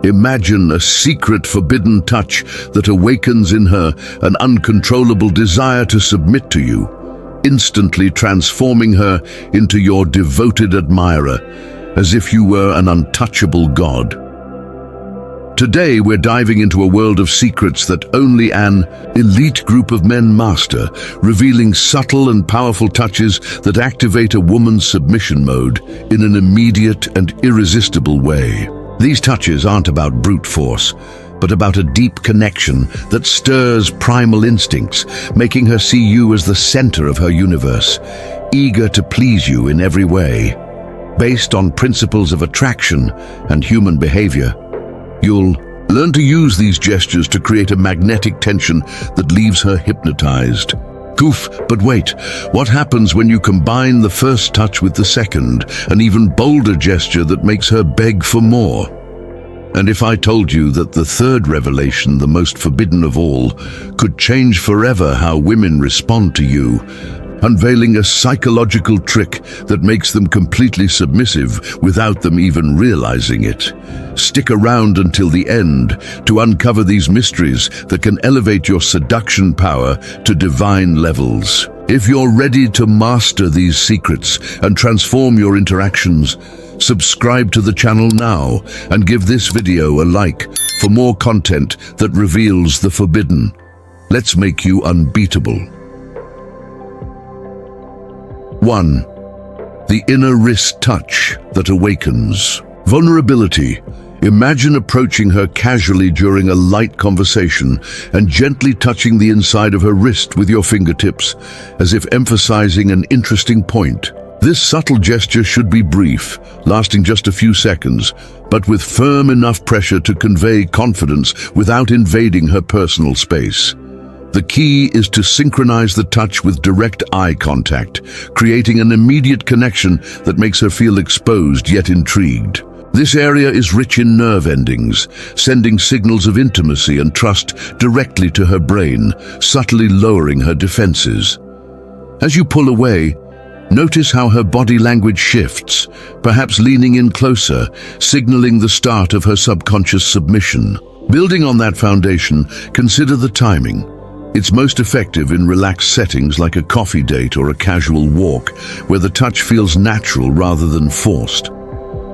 Imagine a secret forbidden touch that awakens in her an uncontrollable desire to submit to you, instantly transforming her into your devoted admirer, as if you were an untouchable god. Today we're diving into a world of secrets that only an elite group of men master, revealing subtle and powerful touches that activate a woman's submission mode in an immediate and irresistible way. These touches aren't about brute force, but about a deep connection that stirs primal instincts, making her see you as the center of her universe, eager to please you in every way. Based on principles of attraction and human behavior, you'll learn to use these gestures to create a magnetic tension that leaves her hypnotized. But wait, what happens when you combine the first touch with the second, an even bolder gesture that makes her beg for more? And if I told you that the third revelation, the most forbidden of all, could change forever how women respond to you, unveiling a psychological trick that makes them completely submissive without them even realizing it? Stick around until the end to uncover these mysteries that can elevate your seduction power to divine levels. If you're ready to master these secrets and transform your interactions, subscribe to the channel now and give this video a like for more content that reveals the forbidden. Let's make you unbeatable. 1. The inner wrist touch that awakens. Vulnerability. Imagine approaching her casually during a light conversation and gently touching the inside of her wrist with your fingertips, as if emphasizing an interesting point. This subtle gesture should be brief, lasting just a few seconds, but with firm enough pressure to convey confidence without invading her personal space. The key is to synchronize the touch with direct eye contact, creating an immediate connection that makes her feel exposed yet intrigued. This area is rich in nerve endings, sending signals of intimacy and trust directly to her brain, subtly lowering her defenses. As you pull away, notice how her body language shifts, perhaps leaning in closer, signaling the start of her subconscious submission. Building on that foundation, consider the timing. It's most effective in relaxed settings like a coffee date or a casual walk, where the touch feels natural rather than forced.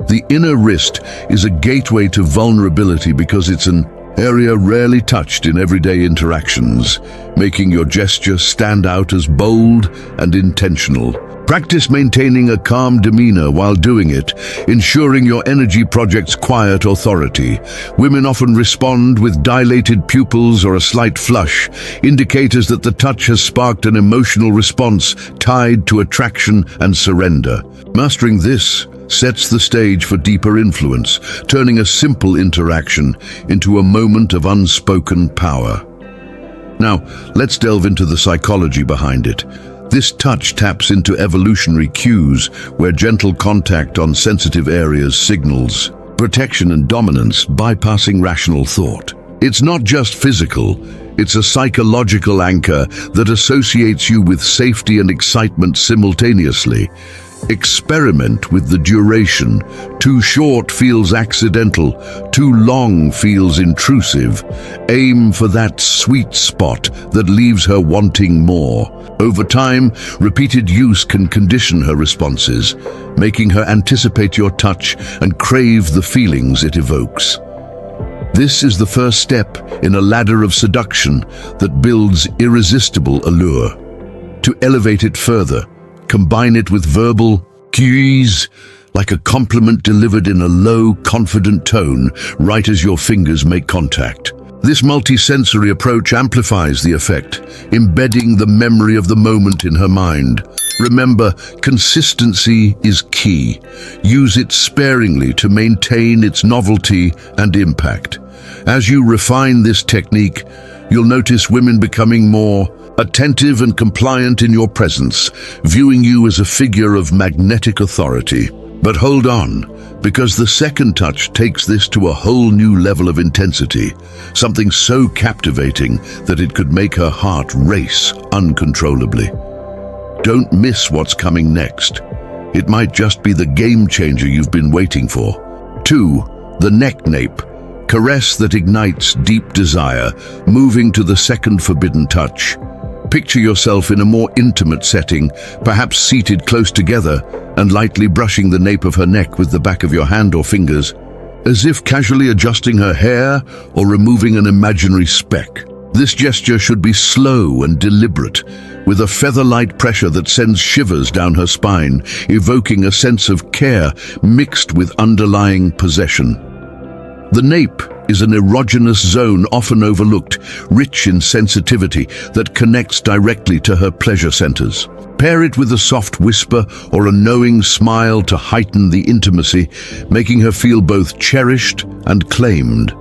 The inner wrist is a gateway to vulnerability because it's an area rarely touched in everyday interactions, making your gesture stand out as bold and intentional. Practice maintaining a calm demeanor while doing it, ensuring your energy projects quiet authority. Women often respond with dilated pupils or a slight flush, indicators that the touch has sparked an emotional response tied to attraction and surrender. Mastering this sets the stage for deeper influence, turning a simple interaction into a moment of unspoken power. Now, let's delve into the psychology behind it. This touch taps into evolutionary cues where gentle contact on sensitive areas signals protection and dominance, bypassing rational thought. It's not just physical, it's a psychological anchor that associates you with safety and excitement simultaneously. Experiment with the duration. Too short feels accidental, too long feels intrusive. Aim for that sweet spot that leaves her wanting more. Over time, repeated use can condition her responses, making her anticipate your touch and crave the feelings it evokes. This is the first step in a ladder of seduction that builds irresistible allure. To elevate it further, combine it with verbal cues, like a compliment delivered in a low, confident tone, right as your fingers make contact. This multi-sensory approach amplifies the effect, embedding the memory of the moment in her mind. Remember, consistency is key. Use it sparingly to maintain its novelty and impact. As you refine this technique, you'll notice women becoming more attentive and compliant in your presence, viewing you as a figure of magnetic authority. But hold on, because the second touch takes this to a whole new level of intensity, something so captivating that it could make her heart race uncontrollably. Don't miss what's coming next. It might just be the game changer you've been waiting for. 2. The neck nape. caress that ignites deep desire, moving to the second forbidden touch. Picture yourself in a more intimate setting, perhaps seated close together and lightly brushing the nape of her neck with the back of your hand or fingers, as if casually adjusting her hair or removing an imaginary speck. This gesture should be slow and deliberate, with a feather-light pressure that sends shivers down her spine, evoking a sense of care mixed with underlying possession. The nape is an erogenous zone often overlooked, rich in sensitivity that connects directly to her pleasure centers. Pair it with a soft whisper or a knowing smile to heighten the intimacy, making her feel both cherished and claimed.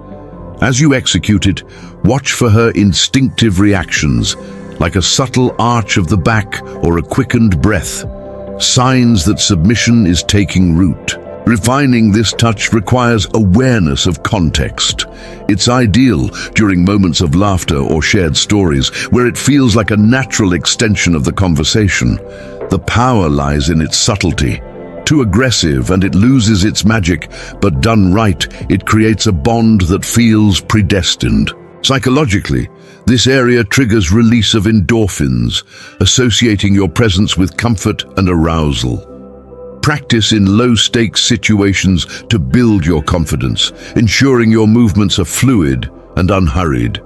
As you execute it, watch for her instinctive reactions, like a subtle arch of the back or a quickened breath, signs that submission is taking root. Refining this touch requires awareness of context. It's ideal during moments of laughter or shared stories, where it feels like a natural extension of the conversation. The power lies in its subtlety. Too aggressive and it loses its magic, but done right, it creates a bond that feels predestined. Psychologically, this area triggers release of endorphins, associating your presence with comfort and arousal. Practice in low-stakes situations to build your confidence, ensuring your movements are fluid and unhurried.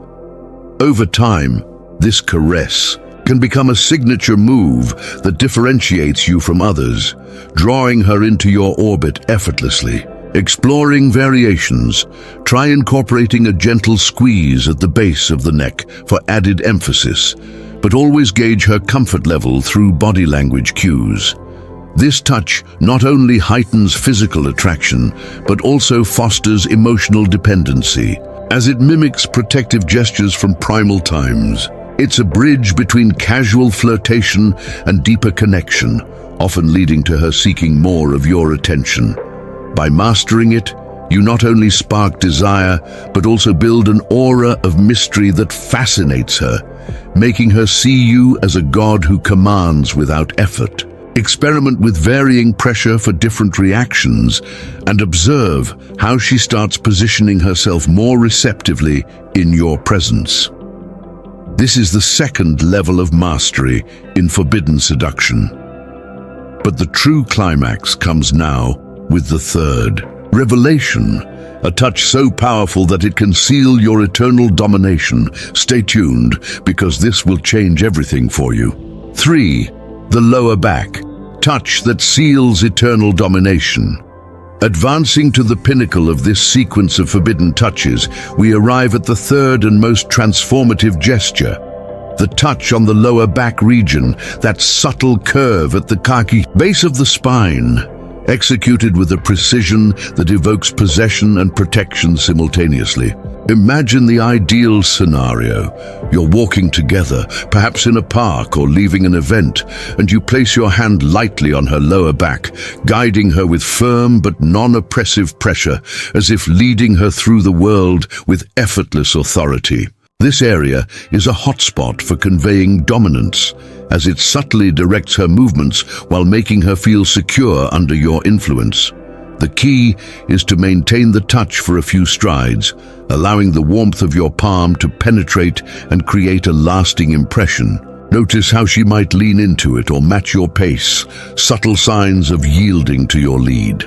Over time, this caress can become a signature move that differentiates you from others, drawing her into your orbit effortlessly. Exploring variations, try incorporating a gentle squeeze at the base of the neck for added emphasis, but always gauge her comfort level through body language cues. This touch not only heightens physical attraction, but also fosters emotional dependency, as it mimics protective gestures from primal times. It's a bridge between casual flirtation and deeper connection, often leading to her seeking more of your attention. By mastering it, you not only spark desire, but also build an aura of mystery that fascinates her, making her see you as a god who commands without effort. Experiment with varying pressure for different reactions and observe how she starts positioning herself more receptively in your presence. This is the second level of mastery in forbidden seduction. But the true climax comes now with the third. Revelation, a touch so powerful that it can seal your eternal domination. Stay tuned, because this will change everything for you. 3. The lower back, touch that seals eternal domination. Advancing to the pinnacle of this sequence of forbidden touches, we arrive at the third and most transformative gesture. The touch on the lower back region, that subtle curve at the kaki base of the spine, executed with a precision that evokes possession and protection simultaneously. Imagine the ideal scenario. You're walking together, perhaps in a park or leaving an event, and you place your hand lightly on her lower back, guiding her with firm but non-oppressive pressure, as if leading her through the world with effortless authority. This area is a hotspot for conveying dominance, as it subtly directs her movements while making her feel secure under your influence. The key is to maintain the touch for a few strides, allowing the warmth of your palm to penetrate and create a lasting impression. Notice how she might lean into it or match your pace, subtle signs of yielding to your lead.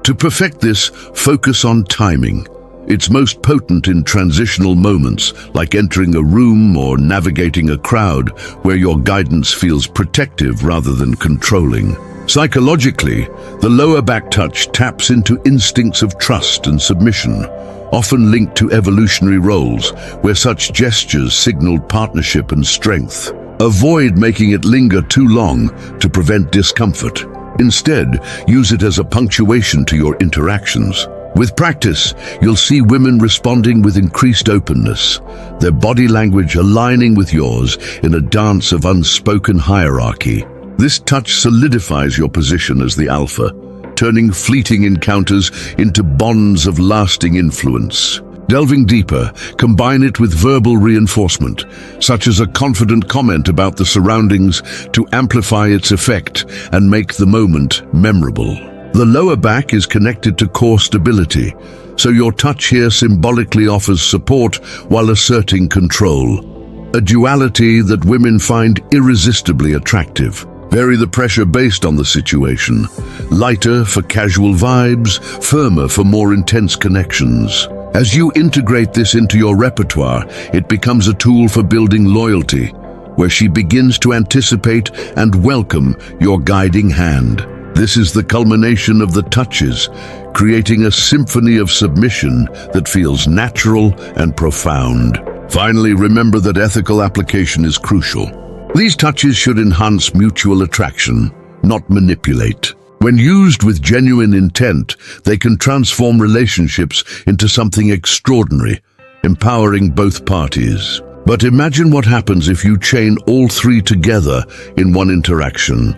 To perfect this, focus on timing. It's most potent in transitional moments, like entering a room or navigating a crowd, where your guidance feels protective rather than controlling. Psychologically, the lower back touch taps into instincts of trust and submission, often linked to evolutionary roles, where such gestures signaled partnership and strength. Avoid making it linger too long to prevent discomfort. Instead, use it as a punctuation to your interactions. With practice, you'll see women responding with increased openness, their body language aligning with yours in a dance of unspoken hierarchy. This touch solidifies your position as the alpha, turning fleeting encounters into bonds of lasting influence. Delving deeper, combine it with verbal reinforcement, such as a confident comment about the surroundings, to amplify its effect and make the moment memorable. The lower back is connected to core stability, so your touch here symbolically offers support while asserting control. A duality that women find irresistibly attractive. Vary the pressure based on the situation. Lighter for casual vibes, firmer for more intense connections. As you integrate this into your repertoire, it becomes a tool for building loyalty, where she begins to anticipate and welcome your guiding hand. This is the culmination of the touches, creating a symphony of submission that feels natural and profound. Finally, remember that ethical application is crucial. These touches should enhance mutual attraction, not manipulate. When used with genuine intent, they can transform relationships into something extraordinary, empowering both parties. But imagine what happens if you chain all three together in one interaction.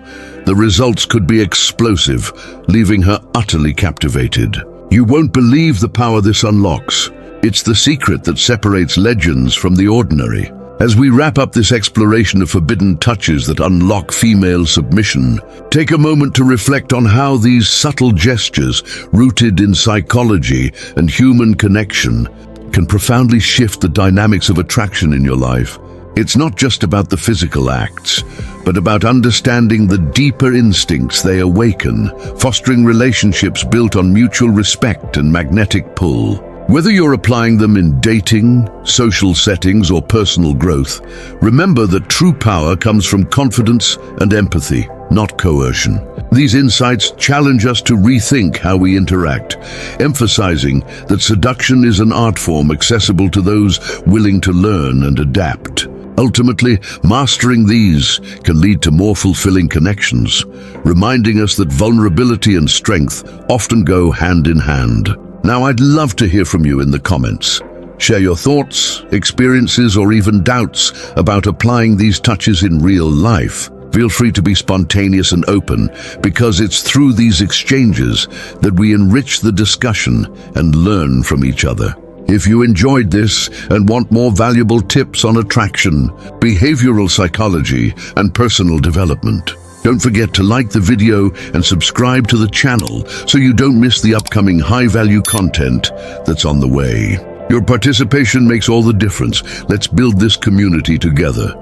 The results could be explosive, leaving her utterly captivated. You won't believe the power this unlocks. It's the secret that separates legends from the ordinary. As we wrap up this exploration of forbidden touches that unlock female submission, take a moment to reflect on how these subtle gestures, rooted in psychology and human connection, can profoundly shift the dynamics of attraction in your life. It's not just about the physical acts, but about understanding the deeper instincts they awaken, fostering relationships built on mutual respect and magnetic pull. Whether you're applying them in dating, social settings, or personal growth, remember that true power comes from confidence and empathy, not coercion. These insights challenge us to rethink how we interact, emphasizing that seduction is an art form accessible to those willing to learn and adapt. Ultimately, mastering these can lead to more fulfilling connections, reminding us that vulnerability and strength often go hand in hand. Now, I'd love to hear from you in the comments. Share your thoughts, experiences, or even doubts about applying these touches in real life. Feel free to be spontaneous and open, because it's through these exchanges that we enrich the discussion and learn from each other. If you enjoyed this and want more valuable tips on attraction, behavioral psychology, and personal development, don't forget to like the video and subscribe to the channel so you don't miss the upcoming high-value content that's on the way. Your participation makes all the difference. Let's build this community together.